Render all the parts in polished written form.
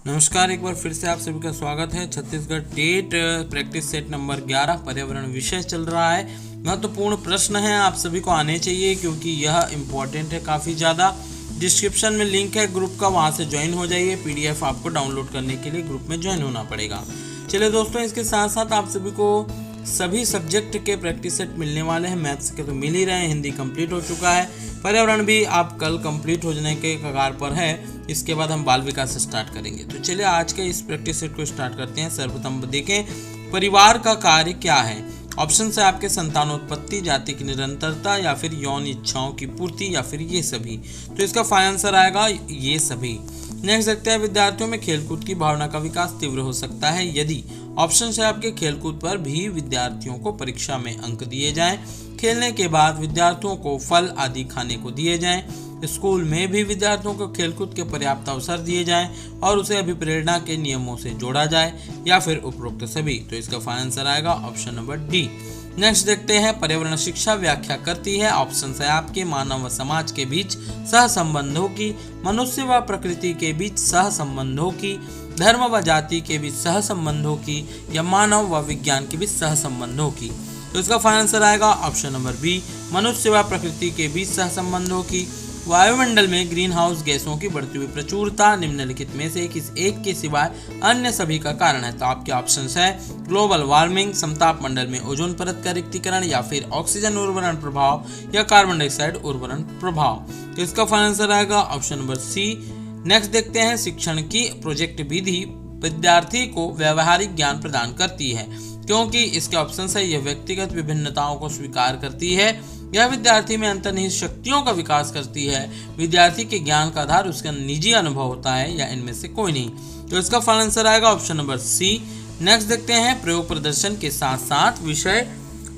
नमस्कार, एक बार फिर से आप सभी का स्वागत है। Chhattisgarh TET practice set number 11 पर्यावरण विषय चल रहा है। महत्वपूर्ण प्रश्न है, आप सभी को आने चाहिए क्योंकि यह इम्पोर्टेंट है काफ़ी ज़्यादा। डिस्क्रिप्शन में लिंक है ग्रुप का, वहाँ से ज्वाइन हो जाइए। पीडीएफ आपको डाउनलोड करने के लिए ग्रुप में ज्वाइन होना पड़ेगा। चलिए दोस्तों, इसके साथ साथ आप सभी को सभी सब्जेक्ट के प्रैक्टिस सेट मिलने वाले हैं। मैथ्स के तो मिल ही रहे हैं, हिंदी कंप्लीट हो चुका है, पर्यावरण भी आप कल कंप्लीट हो जाने के कगार पर है। इसके बाद हम बाल विकास स्टार्ट करेंगे। तो चलिए आज के इस प्रैक्टिस सेट को स्टार्ट करते हैं। सर्वप्रथम देखें, परिवार का कार्य क्या है। ऑप्शन है आपके संतानोत्पत्ति, जाति की निरंतरता, या फिर यौन इच्छाओं की पूर्ति, या फिर ये सभी। तो इसका फाइनल आंसर आएगा ये सभी। नेक्स्ट देखते हैं, विद्यार्थियों में खेलकूद की भावना का विकास तीव्र हो सकता है यदि। ऑप्शन है आपके खेलकूद पर भी विद्यार्थियों को परीक्षा में अंक दिए जाएं, खेलने के बाद विद्यार्थियों को फल आदि खाने को दिए जाएं, स्कूल में भी विद्यार्थियों को खेलकूद के पर्याप्त अवसर दिए जाएं और उसे अभिप्रेरणा के नियमों से जोड़ा जाए, या फिर उपरोक्त सभी। तो इसका फाइनल आंसर आएगा ऑप्शन नंबर डी। नेक्स्ट देखते हैं, पर्यावरण शिक्षा व्याख्या करती है। ऑप्शन है आपके मानव व समाज के बीच सह संबंधों की, मनुष्य व प्रकृति के बीच सह संबंधों की, धर्म व जाति के बीच सह संबंधों की, या मानव व विज्ञान के बीच सह संबंधों की। तो इसका फाइनल आंसर आएगा ऑप्शन नंबर बी, मनुष्य व प्रकृति के बीच सह संबंधों की। वायुमंडल में ग्रीन हाउस गैसों की बढ़ती हुई प्रचुरता निम्नलिखित में से किस एक के सिवाय अन्य सभी का कारण है। तो आपके ऑप्शन है ग्लोबल वार्मिंग, समताप मंडल में ओजोन परत का रिक्तीकरण, या फिर ऑक्सीजन उर्वरण प्रभाव, या कार्बन डाइऑक्साइड उर्वरण प्रभाव। तो इसका फाइनल आंसर आएगा ऑप्शन नंबर सी। नेक्स्ट देखते हैं, शिक्षण की प्रोजेक्ट विधि विद्यार्थी को व्यवहारिक ज्ञान प्रदान करती है क्योंकि इसके ऑप्शन है यह व्यक्तिगत विभिन्नताओं को स्वीकार करती है, यह विद्यार्थी में अंतर्निहित शक्तियों का विकास करती है, विद्यार्थी के ज्ञान का आधार उसका निजी अनुभव होता है, या इनमें से कोई नहीं। तो इसका फाइनल आंसर आएगा ऑप्शन नंबर सी। नेक्स्ट देखते हैं, प्रयोग प्रदर्शन के साथ साथ विषय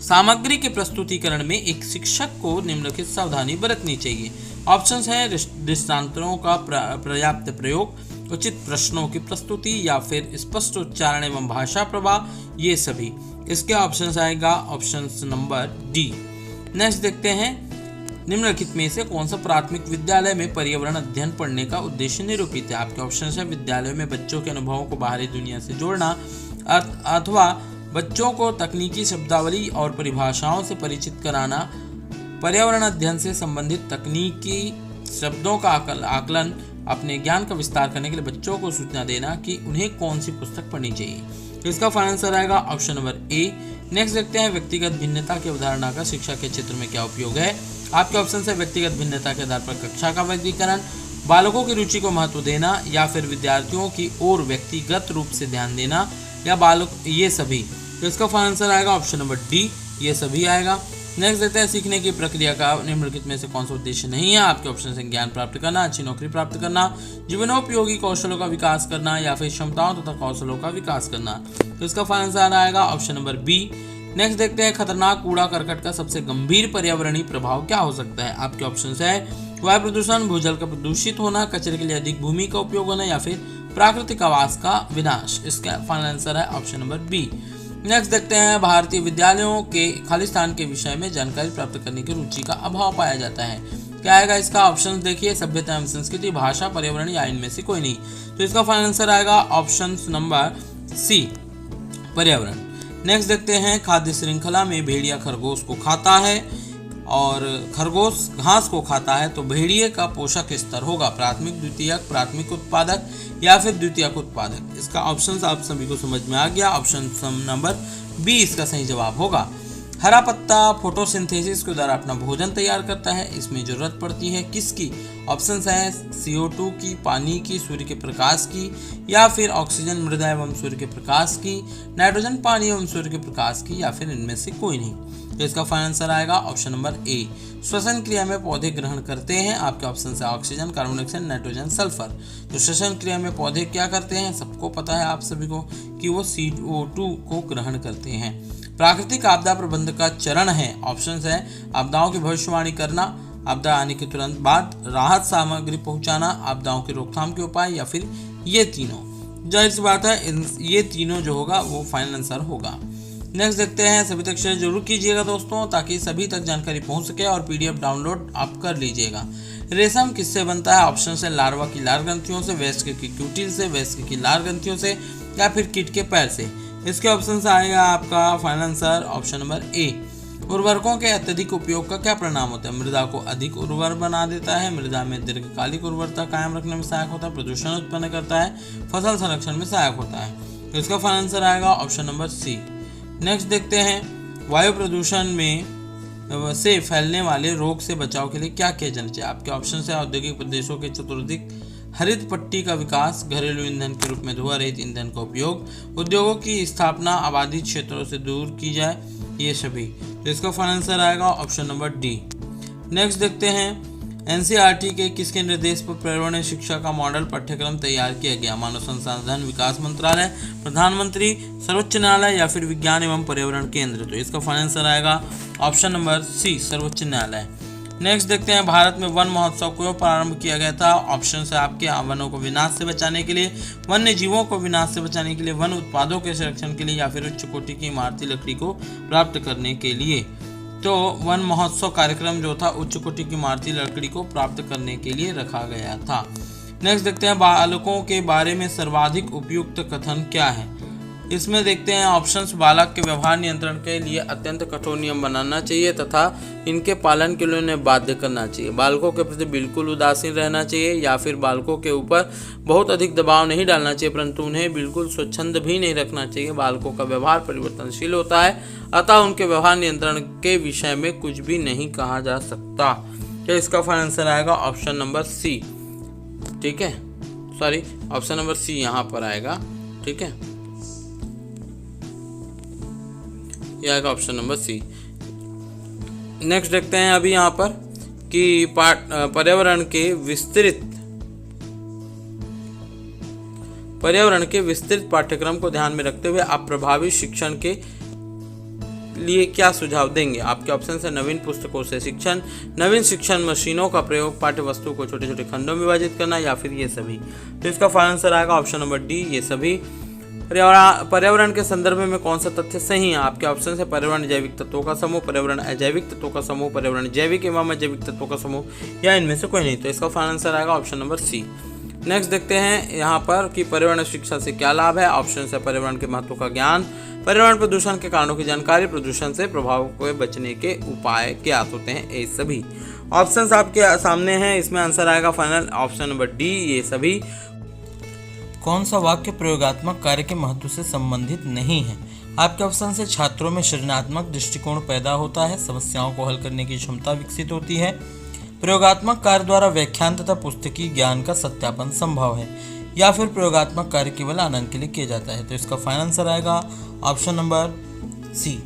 सामग्री के प्रस्तुतिकरण में एक शिक्षक को निम्नलिखित सावधानी बरतनी चाहिए। ऑप्शन है दृष्टांतों का पर्याप्त प्रयोग, उचित प्रश्नों की प्रस्तुति, या फिर स्पष्ट उच्चारण एवं भाषा प्रवाह, ये सभी। इसके ऑप्शन आएगा ऑप्शन नंबर डी। नेक्स्ट देखते हैं, निम्नलिखित में से कौन सा प्राथमिक विद्यालय में पर्यावरण अध्ययन पढ़ने का उद्देश्य निरूपित है। आपके ऑप्शन है विद्यालयों में बच्चों के अनुभवों को बाहरी दुनिया से जोड़ना, अथवा बच्चों को तकनीकी शब्दावली और परिभाषाओं से परिचित कराना, पर्यावरण अध्ययन से संबंधित तकनीकी शब्दों का आकलन, अपने ज्ञान का विस्तार करने के लिए बच्चों को सूचना देना कि उन्हें कौन सी पुस्तक पढ़नी चाहिए। तो इसका फाइनल आंसर आएगा ऑप्शन नंबर ए। नेक्स्ट देखते हैं, व्यक्तिगत भिन्नता की अवधारणा का शिक्षा के क्षेत्र में क्या उपयोग है। आपके ऑप्शन है व्यक्तिगत भिन्नता के आधार पर कक्षा का वर्गीकरण, बालकों की रुचि को महत्व देना, या फिर विद्यार्थियों की ओर व्यक्तिगत रूप से ध्यान देना, या बालक, ये सभी। तो इसका फाइनल आंसर आएगा ऑप्शन नंबर डी, ये सभी आएगा। नेक्स्ट देखते हैं, सीखने की प्रक्रिया का निम्नलिखित में से कौन सा उद्देश्य नहीं है। आपके ऑप्शन है ज्ञान प्राप्त करना, अच्छी नौकरी प्राप्त करना, जीवनोपयोगी कौशलों का विकास करना, या फिर क्षमताओं तथा कौशलों का विकास करना। तो इसका फाइनल आंसर आएगा ऑप्शन नंबर बी। नेक्स्ट देखते हैं, खतरनाक कूड़ा करकट का सबसे गंभीर पर्यावरणीय प्रभाव क्या हो सकता है। आपके ऑप्शन है वायु प्रदूषण, भूजल का प्रदूषित होना, कचरे के लिए अधिक भूमि का उपयोग होना, या फिर प्राकृतिक आवास का विनाश। इसका फाइनल आंसर है ऑप्शन नंबर बी। नेक्स्ट देखते हैं, भारतीय विद्यालयों के खालिस्तान के विषय में जानकारी प्राप्त करने की रुचि का अभाव पाया जाता है। क्या आएगा इसका ऑप्शन देखिए, सभ्यता एवं संस्कृति, भाषा, पर्यावरण, या इनमें से कोई नहीं। तो इसका फाइनल आंसर आएगा ऑप्शन नंबर सी, पर्यावरण। नेक्स्ट देखते हैं, खाद्य श्रृंखला में भेड़िया खरगोश को खाता है और खरगोश घास को खाता है, तो भेड़िए का पोषक स्तर होगा प्राथमिक, द्वितीयक, प्राथमिक उत्पादक, या फिर द्वितीयक उत्पादक। इसका ऑप्शन आप सभी को समझ में आ गया, ऑप्शन नंबर बी इसका सही जवाब होगा। हरा पत्ता फोटोसिंथेसिस के द्वारा अपना भोजन तैयार करता है, इसमें जरूरत पड़ती है किसकी। ऑप्शन है CO2 की, पानी की, सूर्य के प्रकाश की, या फिर ऑक्सीजन मृदा एवं सूर्य के प्रकाश की, नाइट्रोजन पानी एवं सूर्य के प्रकाश की, या फिर इनमें से कोई नहीं। तो इसका फाइनल आंसर आएगा ऑप्शन नंबर ए। श्वसन क्रिया में पौधे ग्रहण करते हैं। आपके ऑप्शन है oxygen, carbon dioxide, nitrogen, sulphur. तो श्वसन क्रिया में पौधे क्या करते हैं, सबको पता है आप सभी को कि वो CO2 को ग्रहण करते हैं। प्राकृतिक आपदा प्रबंधन का चरण है। ऑप्शन है आपदाओं की भविष्यवाणी करना, आपदा आने के तुरंत बाद राहत सामग्री पहुंचाना, आपदाओं की रोकथाम के उपाय, या फिर ये तीनों। जाहिर सी बात है ये तीनों जो होगा वो फाइनल आंसर होगा। नेक्स्ट देखते हैं, सभी तक शेयर जरूर कीजिएगा दोस्तों, ताकि सभी तक जानकारी पहुंच सके, और PDF डाउनलोड आप कर लीजिएगा। रेशम किससे बनता है? ऑप्शन है लार्वा की लार ग्रंथियों से, वयस्क की क्यूटिल से, वयस्क की लार ग्रंथियों से, या फिर कीट के पैर से। इसके ऑप्शन से आएगा आपका final answer option number A. उर्वरकों के अत्यधिक उपयोग का क्या परिणाम होता है? मृदा को अधिक उर्वर बना देता है, मृदा में दीर्घकालिक उर्वरता कायम रखने में सहायक होता है, प्रदूषण उत्पन्न करता है, फसल संरक्षण में सहायक होता है। तो इसका फाइनल आंसर आएगा ऑप्शन नंबर सी। नेक्स्ट देखते हैं, वायु प्रदूषण में से फैलने वाले रोग से बचाव के लिए क्या किया जाना चाहिए? आपके ऑप्शन है औद्योगिक प्रदेशों के चतुर्दिक हरित पट्टी का विकास, घरेलू ईंधन के रूप में धुआं रहित ईंधन का उपयोग, उद्योगों की स्थापना आबादी क्षेत्रों से दूर की जाए, ये सभी। तो इसका फाइनल आंसर आएगा ऑप्शन नंबर डी। नेक्स्ट देखते हैं, एनसीईआरटी के किसके निर्देश पर पर्यावरण शिक्षा का मॉडल पाठ्यक्रम तैयार किया गया? मानव संसाधन विकास मंत्रालय, प्रधानमंत्री, सर्वोच्च न्यायालय, या फिर विज्ञान एवं पर्यावरण केंद्र। तो इसका फाइनल आंसर आएगा ऑप्शन नंबर सी, सर्वोच्च न्यायालय। नेक्स्ट देखते हैं, भारत में वन महोत्सव क्यों प्रारंभ किया गया था? ऑप्शन है आपके वनों को विनाश से बचाने के लिए, वन्य जीवों को विनाश से बचाने के लिए, वन उत्पादों के संरक्षण के लिए, या फिर उच्च कोटि की इमारती लकड़ी को प्राप्त करने के लिए। तो वन महोत्सव कार्यक्रम जो था उच्च कोटि की इमारती लकड़ी को प्राप्त करने के लिए रखा गया था। नेक्स्ट देखते हैं, बालकों के बारे में सर्वाधिक उपयुक्त कथन क्या है? इसमें देखते हैं ऑप्शंस, बालक के व्यवहार नियंत्रण के लिए अत्यंत कठोर नियम बनाना चाहिए तथा इनके पालन के लिए उन्हें बाध्य करना चाहिए, बालकों के प्रति बिल्कुल उदासीन रहना चाहिए, या फिर बालकों के ऊपर बहुत अधिक दबाव नहीं डालना चाहिए परंतु उन्हें बिल्कुल स्वच्छंद भी नहीं रखना चाहिए। बालकों का व्यवहार परिवर्तनशील होता है अतः उनके व्यवहार नियंत्रण के विषय में कुछ भी नहीं कहा जा सकता। तो इसका फाइनल आंसर आएगा ऑप्शन नंबर सी। ठीक है, सॉरी ऑप्शन नंबर सी यहाँ पर आएगा। ठीक है, यह आएगा ऑप्शन नंबर सी। नेक्स्ट देखते हैं अभी यहाँ पर कि पर्यावरण के विस्तृत पाठ्यक्रम को ध्यान में रखते हुए आप प्रभावी शिक्षण के लिए क्या सुझाव देंगे? आपके ऑप्शन है नवीन पुस्तकों से शिक्षण, नवीन शिक्षण मशीनों का प्रयोग, पाठ्य वस्तु को छोटे छोटे खंडों में विभाजित करना, या फिर ये सभी। तो इसका फाइनल आंसर आएगा ऑप्शन नंबर डी, ये सभी। पर्यावरण के संदर्भ में कौन सा तथ्य सही है? आपके ऑप्शन है पर्यावरण जैविक तत्वों का समूह, पर्यावरण अजैविक तत्वों का समूह, पर्यावरण जैविक एवं अजैविक तत्वों का समूह, या इनमें से कोई नहीं। तो इसका फाइनल आंसर आएगा ऑप्शन नंबर सी। नेक्स्ट देखते हैं यहाँ पर कि पर्यावरण शिक्षा से क्या लाभ है? ऑप्शन है पर्यावरण के महत्व का ज्ञान, पर्यावरण प्रदूषण के कारणों की जानकारी, प्रदूषण से प्रभाव को बचने के उपाय ज्ञात होते हैं, ये सभी। ऑप्शंस आपके सामने हैं, इसमें आंसर आएगा फाइनल ऑप्शन नंबर डी, ये सभी। कौन सा वाक्य प्रयोगात्मक कार्य के महत्व से संबंधित नहीं है? आपके ऑप्शन से छात्रों में सृजनात्मक दृष्टिकोण पैदा होता है, समस्याओं को हल करने की क्षमता विकसित होती है, प्रयोगात्मक कार्य द्वारा व्याख्यान तथा पुस्तकीय ज्ञान का सत्यापन संभव है, या फिर प्रयोगात्मक कार्य केवल आनंद के लिए किया जाता है। तो इसका फाइनल आंसर आएगा ऑप्शन नंबर सी।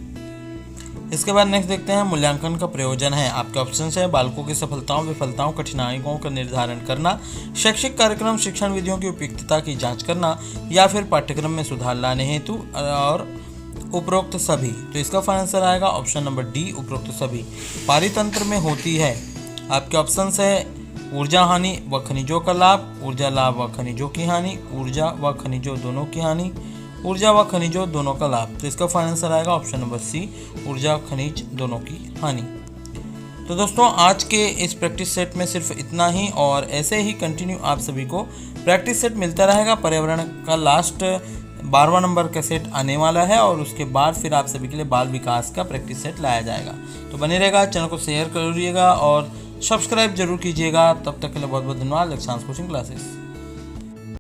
इसके बाद नेक्स्ट देखते हैं, मूल्यांकन का प्रयोजन है। आपके ऑप्शन है बालकों की सफलताओं, विफलताओं, कठिनाइयों का निर्धारण करना, शैक्षिक कार्यक्रम शिक्षण विधियों की उपयुक्तता की जांच करना, या फिर पाठ्यक्रम में सुधार लाने हेतु, और उपरोक्त सभी। तो इसका फाइनल आंसर आएगा ऑप्शन नंबर डी, उपरोक्त सभी। पारितंत्र में होती है। आपके ऑप्शन है ऊर्जा हानि व खनिजों का लाभ, ऊर्जा लाभ व खनिजों की हानि, ऊर्जा व खनिजों दोनों की हानि, ऊर्जा व खनिजों दोनों का लाभ। तो इसका फाइनल आंसर आएगा ऑप्शन नंबर सी, ऊर्जा खनिज दोनों की हानि। तो दोस्तों आज के इस प्रैक्टिस सेट में सिर्फ इतना ही, और ऐसे ही कंटिन्यू आप सभी को प्रैक्टिस सेट मिलता रहेगा। पर्यावरण का लास्ट 12वां नंबर का सेट आने वाला है, और उसके बाद फिर आप सभी के लिए बाल विकास का प्रैक्टिस सेट लाया जाएगा। तो बने रहेगा, चैनल को शेयर करिएगा और सब्सक्राइब जरूर कीजिएगा। तब तक के लिए बहुत बहुत धन्यवाद। Lakshyansh coaching classes.